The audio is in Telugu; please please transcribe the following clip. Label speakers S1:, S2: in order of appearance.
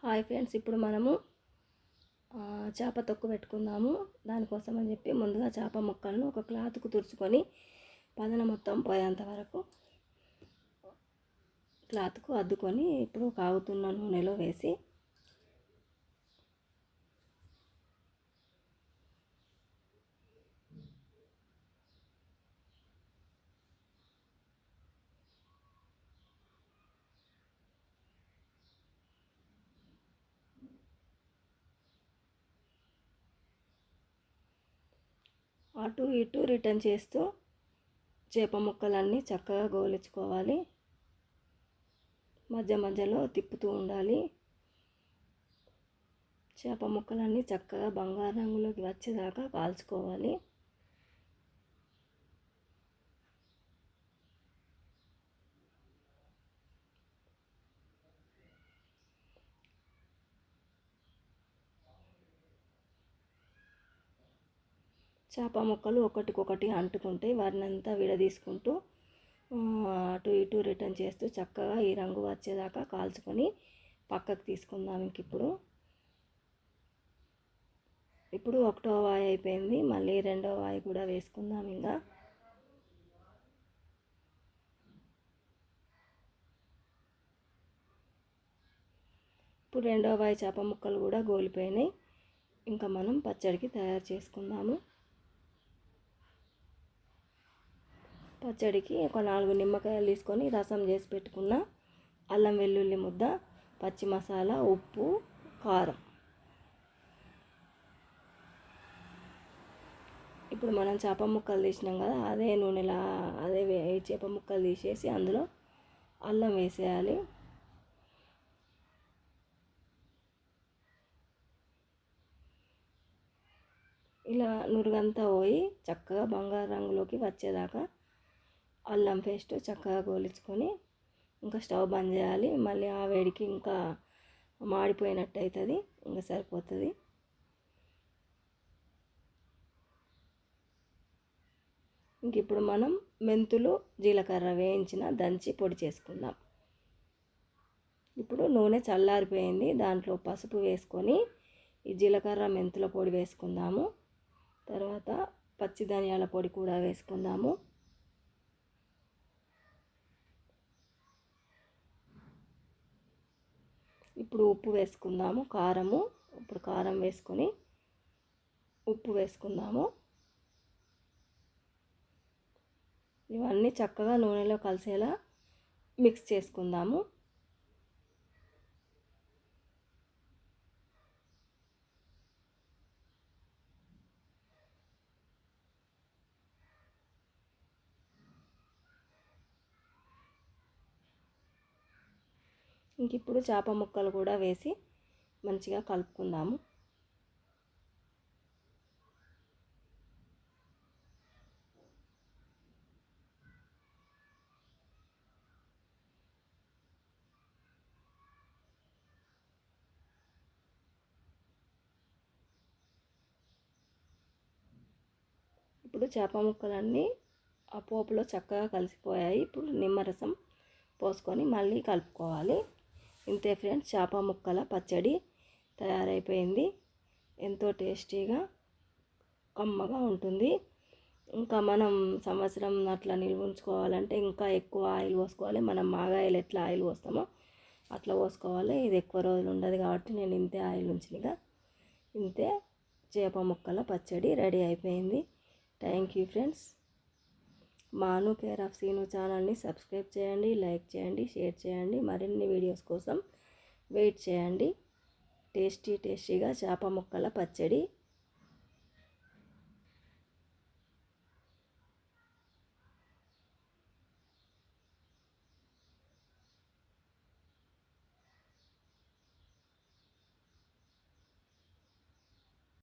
S1: హాయ్ ఫ్రెండ్స్, ఇప్పుడు మనము చేప తొక్కు పెట్టుకుందాము. దానికోసం అని చెప్పి ముందుగా చేప ముక్కలను ఒక క్లాత్కు తుడుచుకొని పదన మొత్తం పోయేంత వరకు క్లాత్కు అద్దుకొని ఇప్పుడు కాగుతున్న నూనెలో వేసి అటు ఇటు రిటర్న్ చేస్తూ చేప ముక్కలన్నీ చక్కగా గోలించుకోవాలి. మధ్య మధ్యలో తిప్పుతూ ఉండాలి. చేప ముక్కలన్నీ చక్కగా బంగారు రంగులోకి వచ్చేదాకా కాల్చుకోవాలి. చేప ముక్కలు ఒకటికొకటి అంటుకుంటే వాటిని అంతా విడదీసుకుంటూ అటు ఇటు రిటర్న్ చేస్తూ చక్కగా ఈ రంగు వచ్చేదాకా కాల్చుకొని పక్కకు తీసుకుందాం. ఇప్పుడు ఒకటో వాయి అయిపోయింది, మళ్ళీ రెండో వాయి కూడా వేసుకుందాం. ఇప్పుడు రెండో వాయి చేప ముక్కలు కూడా గోలిపోయినాయి. ఇంకా మనం పచ్చడికి తయారు చేసుకుందాము. పచ్చడికి ఒక 4 నిమ్మకాయలు తీసుకొని రసం చేసి పెట్టుకున్న అల్లం వెల్లుల్లి ముద్ద, పచ్చి మసాలా, ఉప్పు, కారం. ఇప్పుడు మనం చేప ముక్కలు తీసినాం కదా, అదే నూనెలా అదే చేప ముక్కలు తీసేసి అందులో అల్లం వేసేయాలి. ఇలా నురుగంతా పోయి చక్కగా బంగారు రంగులోకి వచ్చేదాకా అల్లం పేస్ట్ చక్కగా గోలించుకొని ఇంకా స్టవ్ బంద్ చేయాలి. మళ్ళీ ఆ వేడికి ఇంకా మాడిపోయినట్టు అవుతుంది, ఇంకా సరిపోతుంది. ఇప్పుడు మనం మెంతులు, జీలకర్ర వేయించిన దంచి పొడి చేసుకుందాం. ఇప్పుడు నూనె చల్లారిపోయింది, దాంట్లో పసుపు వేసుకొని ఈ జీలకర్ర మెంతుల పొడి వేసుకుందాము. తర్వాత పచ్చి ధనియాల పొడి కూడా వేసుకుందాము. ఇప్పుడు ఉప్పు వేసుకుందాము. ఇప్పుడు కారం వేసుకొని ఉప్పు వేసుకుందాము. ఇవన్నీ చక్కగా నూనెలో కలిసేలా మిక్స్ చేసుకుందాము. ఇప్పుడు చేప ముక్కలు కూడా వేసి మంచిగా కలుపుకుందాము. ఇప్పుడు చేప ముక్కలన్నీ ఆ పోపులో చక్కగా కలిసిపోయాయి. ఇప్పుడు నిమ్మరసం పోసుకొని మళ్ళీ కలుపుకోవాలి. ఇంతే ఫ్రెండ్స్, చేప ముక్కల పచ్చడి తయారైపోయింది. ఎంతో టేస్టీగా కమ్మగా ఉంటుంది. ఇంకా మనం సంవత్సరం అట్లా నిల్వ ఉంచుకోవాలంటే ఇంకా ఎక్కువ ఆయిల్ పోసుకోవాలి. మనం మాగాయలు ఎట్లా ఆయిల్ పోస్తామో అట్లా పోసుకోవాలి. ఇది ఎక్కువ రోజులు ఉండదు కాబట్టి నేను ఇంతే ఆయిల్ ఉంచినగా. ఇంతే చేప ముక్కల పచ్చడి రెడీ అయిపోయింది. Thank you friends. మాను కేర్ ఆఫ్ సీను ఛానల్ని సబ్స్క్రైబ్ చేయండి, లైక్ చేయండి, షేర్ చేయండి. మరిన్ని వీడియోస్ కోసం వెయిట్ చేయండి. టేస్టీగా చేప ముక్కల పచ్చడి